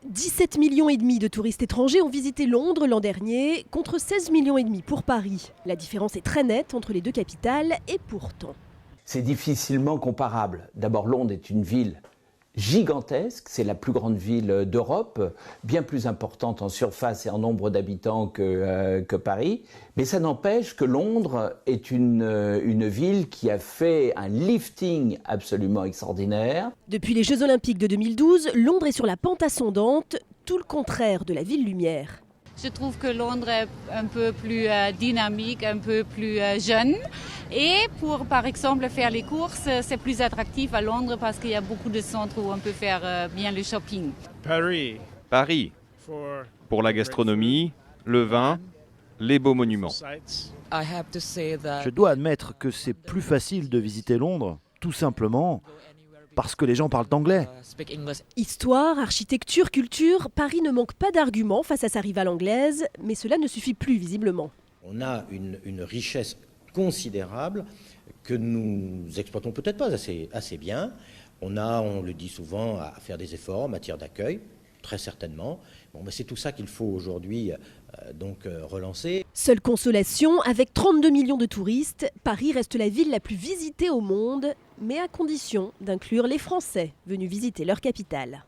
17,5 millions de touristes étrangers ont visité Londres l'an dernier, contre 16,5 millions pour Paris. La différence est très nette entre les deux capitales et pourtant. C'est difficilement comparable. D'abord, Londres est une ville gigantesque, c'est la plus grande ville d'Europe, bien plus importante en surface et en nombre d'habitants que Paris. Mais ça n'empêche que Londres est une ville qui a fait un lifting absolument extraordinaire. Depuis les Jeux Olympiques de 2012, Londres est sur la pente ascendante, tout le contraire de la ville lumière. Je trouve que Londres est un peu plus dynamique, un peu plus jeune. Et pour, par exemple, faire les courses, c'est plus attractif à Londres parce qu'il y a beaucoup de centres où on peut faire bien le shopping. Paris, pour la gastronomie, le vin, les beaux monuments. Je dois admettre que c'est plus facile de visiter Londres, tout simplement parce que les gens parlent anglais. Histoire, architecture, culture, Paris ne manque pas d'arguments face à sa rivale anglaise, mais cela ne suffit plus visiblement. On a une richesse considérable que nous exploitons peut-être pas assez bien. On le dit souvent, à faire des efforts en matière d'accueil, très certainement. Mais c'est tout ça qu'il faut aujourd'hui relancer. Seule consolation, avec 32 millions de touristes, Paris reste la ville la plus visitée au monde, mais à condition d'inclure les Français venus visiter leur capitale.